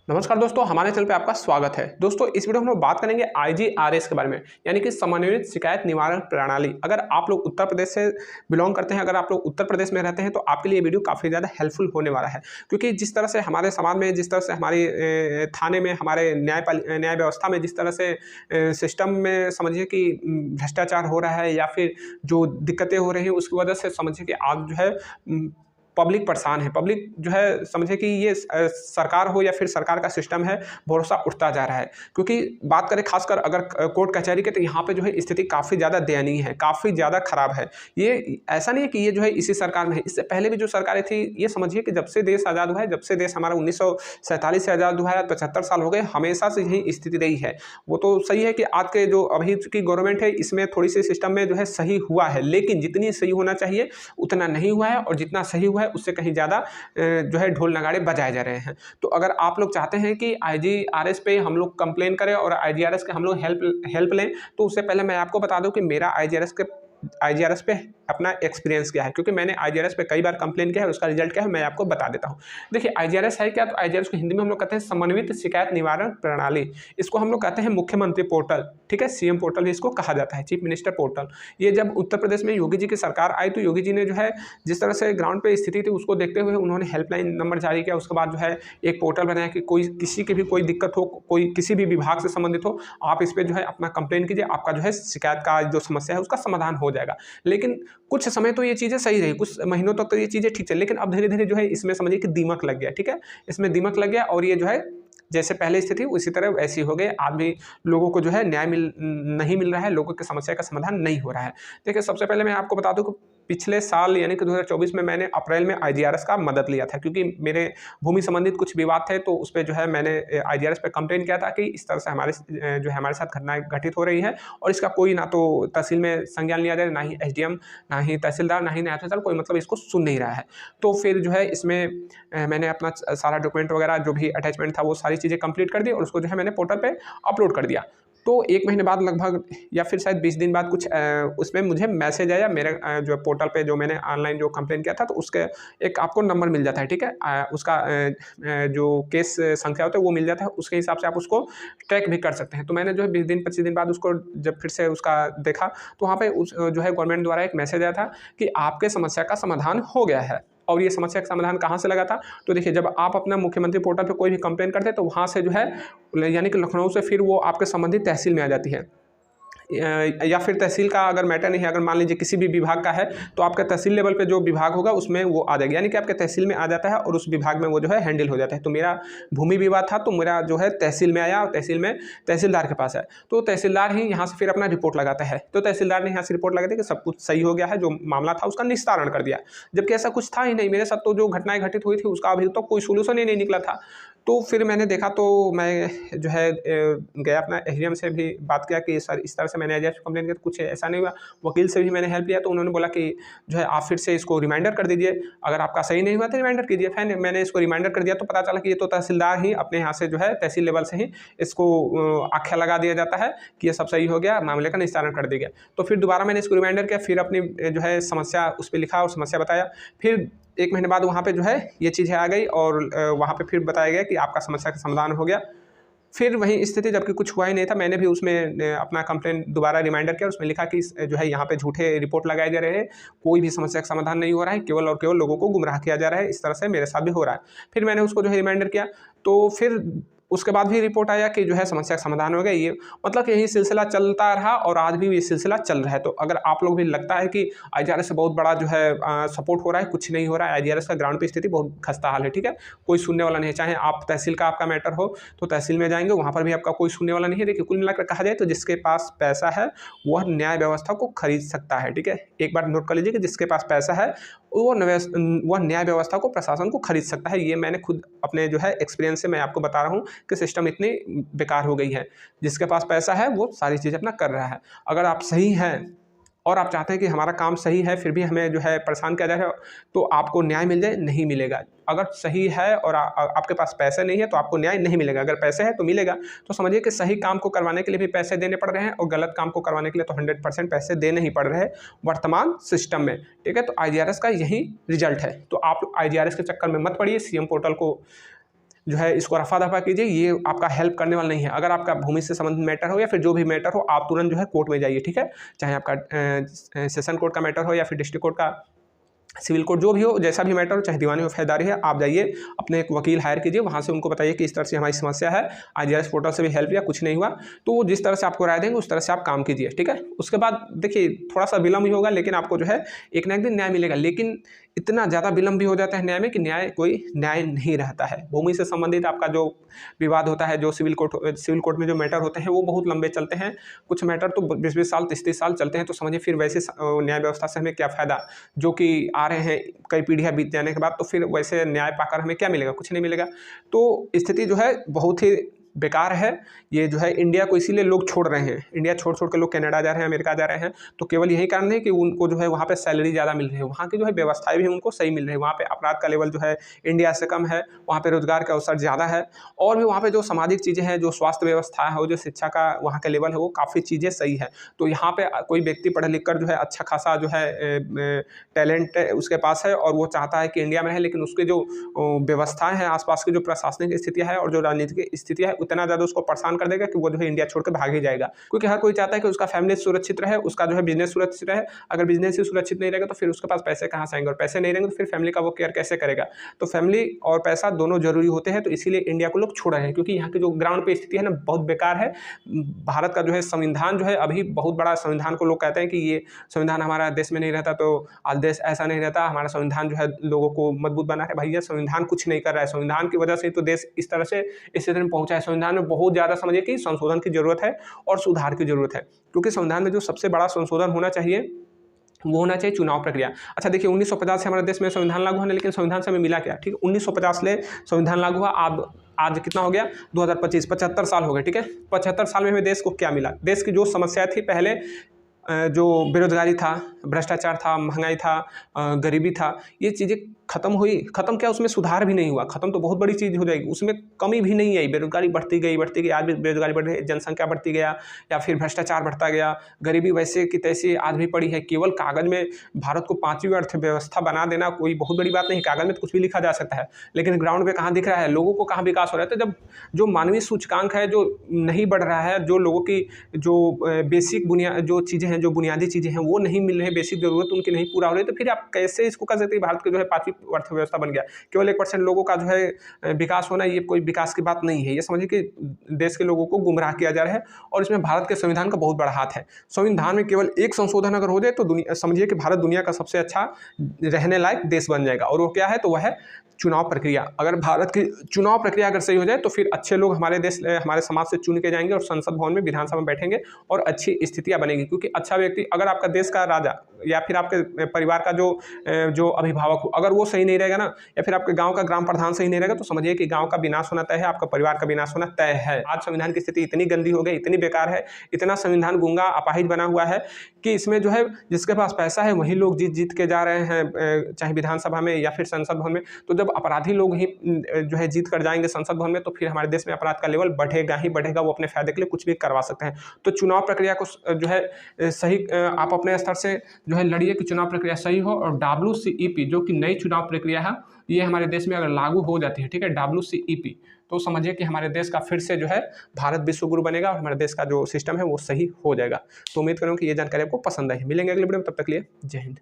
नमस्कार दोस्तों, हमारे चैनल पे आपका स्वागत है। दोस्तों, इस वीडियो में हम लोग बात करेंगे आईजीआरएस के बारे में, यानी कि समन्वित शिकायत निवारण प्रणाली। अगर आप लोग उत्तर प्रदेश से बिलोंग करते हैं, अगर आप लोग उत्तर प्रदेश में रहते हैं, तो आपके लिए ये वीडियो काफ़ी ज़्यादा हेल्पफुल होने वाला है। क्योंकि जिस तरह से हमारे समाज में, जिस तरह से हमारी थाने में, हमारे न्याय व्यवस्था में जिस तरह से सिस्टम में समझिए कि भ्रष्टाचार हो रहा है, या फिर जो दिक्कतें हो रही हैं, उसकी वजह से समझिए कि आज जो है पब्लिक परेशान है। पब्लिक जो है समझे कि ये सरकार हो या फिर सरकार का सिस्टम है, भरोसा उठता जा रहा है। क्योंकि बात करें खासकर अगर कोर्ट कचहरी के, तो यहाँ पे जो है स्थिति काफ़ी ज़्यादा दयनीय है, काफ़ी ज़्यादा खराब है। ये ऐसा नहीं है कि ये जो है इसी सरकार में है, इससे पहले भी जो सरकारें थी, ये समझिए कि जब से देश आज़ाद हुआ है, जब से देश हमारा 1947 से आज़ाद हुआ है, 75 साल हो गए, हमेशा से यही स्थिति रही है। वो तो सही है कि आज के जो अभी की गवर्नमेंट है, इसमें थोड़ी सी सिस्टम में जो है सही हुआ है, लेकिन जितनी सही होना चाहिए उतना नहीं हुआ है, और जितना सही हुआ है उससे कहीं ज़्यादा जो है ढोल नगाड़े बजाए जा रहे हैं। तो अगर आप लोग चाहते हैं कि आईजीआरएस पे हम लोग कंप्लेन करें और आईजीआरएस के हम लोग हेल्प लें, तो उससे पहले मैं आपको बता दूं कि मेरा आईजीआरएस पे अपना एक्सपीरियंस क्या है। क्योंकि मैंने आईजीआरएस पे कई बार कंप्लेन किया है, उसका रिजल्ट क्या है मैं आपको बता देता हूँ। देखिए, आईजीआरएस है क्या? तो आईजीआरएस को हिंदी में हम लोग कहते हैं समन्वित शिकायत निवारण प्रणाली। इसको हम लोग कहते हैं मुख्यमंत्री पोर्टल, ठीक है, सीएम पोर्टल भी इसको कहा जाता है, चीफ मिनिस्टर पोर्टल। ये जब उत्तर प्रदेश में योगी जी की सरकार आई, तो योगी जी ने जो है जिस तरह से ग्राउंड पे स्थिति थी उसको देखते हुए उन्होंने हेल्पलाइन नंबर जारी किया। उसके बाद जो है एक पोर्टल बनाया कि कोई किसी की भी कोई दिक्कत हो, कोई किसी भी विभाग से संबंधित हो, आप इस पर जो है अपना कंप्लेन कीजिए, आपका जो है शिकायत का जो समस्या है उसका समाधान हो जाएगा। लेकिन कुछ समय तो ये चीज़ें सही रही, कुछ महीनों तक तो ये चीज़ें ठीक चली, लेकिन अब धीरे धीरे जो है इसमें समझिए कि दीमक लग गया। ठीक है, इसमें दीमक लग गया, और ये जो है जैसे पहले स्थिति उसी तरह वैसी हो गई। आज भी लोगों को जो है न्याय नहीं मिल रहा है, लोगों की समस्या का समाधान नहीं हो रहा है। देखिए, सबसे पहले मैं आपको बता दूं कि पिछले साल यानी कि 2024 में मैंने अप्रैल में आईजीआरएस का मदद लिया था, क्योंकि मेरे भूमि संबंधित कुछ विवाद थे। तो उस पर जो है मैंने आईजीआरएस पे कंप्लेन किया था कि इस तरह से जो है हमारे साथ घटनाएं घटित हो रही है, और इसका कोई ना तो तहसील में संज्ञान लिया जाए, ना ही एसडीएम, ना ही तहसीलदार, ना ही नायब तहसीलदार, कोई मतलब इसको सुन नहीं रहा है। तो फिर जो है इसमें मैंने अपना सारा डॉक्यूमेंट वगैरह जो भी अटैचमेंट था वो सारी चीज़ें कंप्लीट कर दी, और उसको जो है मैंने पोर्टल पे अपलोड कर दिया। तो 1 महीने बाद लगभग, या फिर शायद 20 दिन बाद कुछ उसमें मुझे मैसेज आया मेरे जो पोर्टल पे, जो मैंने ऑनलाइन जो कंप्लेन किया था, तो उसके एक आपको नंबर मिल जाता है। ठीक है, उसका जो केस संख्या होता है वो मिल जाता है, उसके हिसाब से आप उसको ट्रैक भी कर सकते हैं। तो मैंने जो है 20 दिन 25 दिन बाद उसको जब फिर से उसका देखा, तो वहाँ पे जो है गवर्नमेंट द्वारा एक मैसेज आया था कि आपके समस्या का समाधान हो गया है। और ये समस्या का समाधान कहाँ से लगा था? तो देखिए, जब आप अपना मुख्यमंत्री पोर्टल पे कोई भी कंप्लेन करते हैं, तो वहाँ से जो है यानी कि लखनऊ से फिर वो आपके संबंधित तहसील में आ जाती है। या फिर तहसील का अगर मैटर नहीं है, अगर मान लीजिए किसी भी विभाग का है, तो आपका तहसील लेवल पे जो विभाग होगा उसमें वो आ जाएगा, यानी कि आपके तहसील में आ जाता है, और उस विभाग में वो जो है हैंडल हो जाता है। तो मेरा भूमि विवाद था, तो मेरा जो है तहसील में आया, और तहसील में तहसीलदार के पास है। तो तहसीलदार ही यहाँ से फिर अपना रिपोर्ट लगाता है। तो तहसीलदार ने यहाँ से रिपोर्ट लगा दी कि सब कुछ सही हो गया है, जो मामला था उसका निस्तारण कर दिया। जबकि ऐसा कुछ था ही नहीं, मेरे साथ तो जो घटनाएं घटित हुई थी उसका अभी तक कोई सोल्यूशन ही नहीं निकला था। तो फिर मैंने देखा, तो मैं जो है गया अपना एसडीएम से भी बात किया कि सर इस तरह से मैंने एजेंट कंप्लेन किया, कुछ ऐसा नहीं हुआ। वकील से भी मैंने हेल्प लिया, तो उन्होंने बोला कि जो है आप फिर से इसको रिमाइंडर कर दीजिए, अगर आपका सही नहीं हुआ तो रिमाइंडर कीजिए। फिर मैंने इसको रिमाइंडर कर दिया, तो पता चला कि ये तो तहसीलदार ही अपने यहाँ से जो है तहसील लेवल से ही इसको आख्या लगा दिया जाता है कि ये सब सही हो गया, मामले का निस्तारण कर दिया गया। तो फिर दोबारा मैंने इसको रिमाइंडर किया, फिर अपनी जो है समस्या उस पर लिखा और समस्या बताया। फिर 1 महीने बाद वहाँ पे जो है ये चीज़ें आ गई, और वहाँ पे फिर बताया गया कि आपका समस्या का समाधान हो गया। फिर वही स्थिति, जबकि कुछ हुआ ही नहीं था, मैंने भी उसमें अपना कंप्लेन दोबारा रिमाइंडर किया, उसमें लिखा कि जो है यहाँ पे झूठे रिपोर्ट लगाए जा रहे हैं, कोई भी समस्या का समाधान नहीं हो रहा है, केवल और केवल लोगों को गुमराह किया जा रहा है। इस तरह से मेरे साथ भी हो रहा है। फिर मैंने उसको जो है रिमाइंडर किया, तो फिर उसके बाद भी रिपोर्ट आया कि जो है समस्या का समाधान हो गया। ये मतलब कि यही सिलसिला चलता रहा, और आज भी ये सिलसिला चल रहा है। तो अगर आप लोग भी लगता है कि आईजीआरएस से बहुत बड़ा जो है सपोर्ट हो रहा है, कुछ नहीं हो रहा है, आईजीआरएस का ग्राउंड पे स्थिति बहुत खस्ता हाल है, ठीक है, कोई सुनने वाला नहीं है। चाहे आप तहसील का आपका मैटर हो, तो तहसील में जाएंगे, वहाँ पर भी आपका कोई सुनने वाला नहीं है। देखिए, कुल मिलाकर कहा जाए तो जिसके पास पैसा है वह न्याय व्यवस्था को खरीद सकता है। ठीक है, एक बार नोट कर लीजिए कि जिसके पास पैसा है वह न्याय व्यवस्था को, प्रशासन को खरीद सकता है। ये मैंने खुद अपने जो है एक्सपीरियंस से मैं आपको बता रहा हूँ कि सिस्टम इतनी बेकार हो गई है। जिसके पास पैसा है वो सारी चीज़ अपना कर रहा है। अगर आप सही हैं और आप चाहते हैं कि हमारा काम सही है, फिर भी हमें जो है परेशान किया जा रहा है, तो आपको न्याय मिल जाए, नहीं मिलेगा। अगर सही है और आपके पास पैसे नहीं है, तो आपको न्याय नहीं मिलेगा। अगर पैसे है तो मिलेगा। तो समझिए कि सही काम को करवाने के लिए भी पैसे देने पड़ रहे हैं, और गलत काम को करवाने के लिए तो 100% पैसे देने ही पड़ रहे हैं वर्तमान सिस्टम में। ठीक है, तो आईजीआरएस का यही रिजल्ट है। तो आप आईजीआरएस के चक्कर में मत पड़िए, सीएम पोर्टल को जो है इसको रफा दफा कीजिए, ये आपका हेल्प करने वाला नहीं है। अगर आपका भूमि से संबंधित मैटर हो या फिर जो भी मैटर हो, आप तुरंत जो है कोर्ट में जाइए, ठीक है। चाहे आपका सेशन कोर्ट का मैटर हो या फिर डिस्ट्रिक्ट कोर्ट का, सिविल कोर्ट, जो भी हो, जैसा भी मैटर हो, चाहे दीवानी हो फौजदारी है, आप जाइए अपने एक वकील हायर कीजिए, वहाँ से उनको बताइए कि इस तरह से हमारी समस्या है, IGRS पोर्टल से भी हेल्प या कुछ नहीं हुआ, तो वो जिस तरह से आपको राय देंगे उस तरह से आप काम कीजिए, ठीक है। उसके बाद देखिए थोड़ा सा विलम्ब ही होगा, लेकिन आपको जो है एक ना एक दिन न्याय मिलेगा। लेकिन इतना ज़्यादा विलम्ब भी हो जाता है न्याय में कि कोई न्याय नहीं रहता है। भूमि से संबंधित आपका जो विवाद होता है, जो सिविल कोर्ट में जो मैटर होते हैं, वो बहुत लंबे चलते हैं। कुछ मैटर तो 20-20 साल 30-30 साल चलते हैं। तो समझिए फिर वैसे न्याय व्यवस्था से हमें क्या फ़ायदा, जो कि आ रहे हैं कई पीढ़ियाँ बीत जाने के बाद, तो फिर वैसे न्याय पाकर हमें क्या मिलेगा? कुछ नहीं मिलेगा। तो स्थिति जो है बहुत ही बेकार है। ये जो है इंडिया को इसीलिए लोग छोड़ रहे हैं। इंडिया छोड़ के लोग कनाडा जा रहे हैं, अमेरिका जा रहे हैं, तो केवल यही कारण है कि उनको जो है वहाँ पे सैलरी ज़्यादा मिल रही है, वहाँ की जो है व्यवस्थाएं भी उनको सही मिल रही है, वहाँ पे अपराध का लेवल जो है इंडिया से कम है, वहाँ पे रोजगार के अवसर ज़्यादा है, और भी वहाँ पे जो सामाजिक चीज़ें हैं, जो स्वास्थ्य व्यवस्था है, जो शिक्षा का वहाँ का लेवल है, वो काफ़ी चीज़ें सही है। तो यहाँ पे कोई व्यक्ति पढ़ लिख कर जो है अच्छा खासा जो है टैलेंट उसके पास है और वो चाहता है कि इंडिया में है, लेकिन उसके जो व्यवस्थाएं हैं, आसपास की जो प्रशासनिक स्थितियाँ है और जो राजनीतिक स्थितियाँ है, उतना ज़्यादा उसको परेशान कर देगा कि वो जो है इंडिया छोड़ के भाग ही जाएगा। क्योंकि हर कोई चाहता है कि उसका फैमिली सुरक्षित रहे, उसका जो है बिजनेस सुरक्षित रहे। अगर बिजनेस ही सुरक्षित नहीं रहेगा तो फिर उसके पास पैसे कहाँ से आएंगे, और पैसे नहीं रहेंगे तो फिर फैमिली का वो केयर कैसे करेगा। तो फैमिली और पैसा दोनों जरूरी होते हैं। तो इसीलिए इंडिया को लोग छोड़ रहे हैं, क्योंकि यहाँ की जो ग्राउंड पे स्थिति है ना, बहुत बेकार है। भारत का जो है संविधान जो है अभी बहुत बड़ा, संविधान को लोग कहते हैं कि ये संविधान हमारा देश में नहीं रहता तो आज देश ऐसा नहीं रहता। हमारा संविधान जो है लोगों को मजबूत बना है। भैया संविधान कुछ नहीं कर रहा है, संविधान की वजह से तो देश इस तरह से इस स्थिति में पहुंचा है। संविधान में बहुत ज़्यादा समझिए कि संशोधन की जरूरत है और सुधार की जरूरत है, क्योंकि संविधान में जो सबसे बड़ा संशोधन होना चाहिए वो होना चाहिए चुनाव प्रक्रिया। अच्छा देखिए 1950 से हमारे देश में संविधान लागू है, लेकिन संविधान से हमें मिला क्या? ठीक है, 1950 से संविधान लागू हुआ, अब आज कितना हो गया? 2025, 75 साल हो गए, ठीक है। 75 साल में हमें देश को क्या मिला? देश की जो समस्या थी पहले, जो बेरोजगारी था, भ्रष्टाचार था, महंगाई था, गरीबी था, ये चीज़ें खत्म हुई। खत्म क्या, उसमें सुधार भी नहीं हुआ। खत्म तो बहुत बड़ी चीज़ हो जाएगी, उसमें कमी भी नहीं आई। बेरोजगारी बढ़ती गई, आज भी बेरोजगारी बढ़ रही है, जनसंख्या बढ़ती गया, या फिर भ्रष्टाचार बढ़ता गया, गरीबी वैसे की तैसी आज भी पड़ी है। केवल कागज़ में भारत को 5वीं अर्थव्यवस्था बना देना कोई बहुत बड़ी बात नहीं। कागज़ में तो कुछ भी लिखा जा सकता है, लेकिन ग्राउंड पे कहाँ दिख रहा है, लोगों को कहाँ विकास हो रहा है? तो जब जो मानवीय सूचकांक है जो नहीं बढ़ रहा है, जो लोगों की जो बेसिक जो चीज़ें हैं, जो बुनियादी चीज़ें हैं वो नहीं मिल रही है, बेसिक जरूरत उनकी नहीं पूरा हो रही, तो फिर आप कैसे इसको कह सकते हैं भारत के जो है 5वीं अर्थव्यवस्था बन गया? केवल 1% लोगों का जो है विकास होना, ये कोई विकास की बात नहीं है। ये समझिए कि देश के लोगों को गुमराह किया जा रहा है, और इसमें भारत के संविधान का बहुत बड़ा हाथ है। संविधान में केवल एक संशोधन अगर हो जाए तो समझिए कि भारत दुनिया का सबसे अच्छा रहने लायक देश बन जाएगा। और वो क्या है? तो वह है चुनाव प्रक्रिया। अगर भारत की चुनाव प्रक्रिया अगर सही हो जाए तो फिर अच्छे लोग हमारे समाज से चुन के जाएंगे और संसद भवन में, विधानसभा में बैठेंगे और अच्छी स्थितियां बनेगी। क्योंकि अच्छा व्यक्ति, अगर आपका देश का राजा या फिर आपके परिवार का जो अभिभावक हो, अगर वो सही नहीं रहेगा ना, या फिर आपके गांव का ग्राम प्रधान सही नहीं रहेगा, तो समझिए कि गांव का विनाश होना तय है, आपका परिवार का विनाश होना तय है। आज संविधान की स्थिति इतनी गंदी हो गई, इतनी बेकार है, इतना संविधान गूंगा अपाहिज बना हुआ है कि इसमें जो है जिसके पास पैसा है वही लोग जीत के जा रहे हैं, चाहे विधानसभा में या फिर संसद भवन में। तो जब अपराधी लोग ही जो है जीत कर जाएंगे संसद भवन में, तो फिर हमारे देश में अपराध का लेवल बढ़ेगा ही बढ़ेगा। वो अपने फायदे के लिए कुछ भी करवा सकते हैं। तो चुनाव प्रक्रिया को जो है सही आप अपने स्तर से जो है लड़िए कि चुनाव प्रक्रिया सही हो। और WCEP जो कि नई चुनाव प्रक्रिया है, ये हमारे देश में अगर लागू हो जाती है, ठीक है, WCEP, तो समझिए कि हमारे देश का फिर से जो है भारत विश्व गुरु बनेगा और हमारे देश का जो सिस्टम है वो सही हो जाएगा। तो उम्मीद करूँ कि ये जानकारी आपको पसंद आई। मिलेंगे अगले वीडियो में, तब तक के लिए जय हिंद।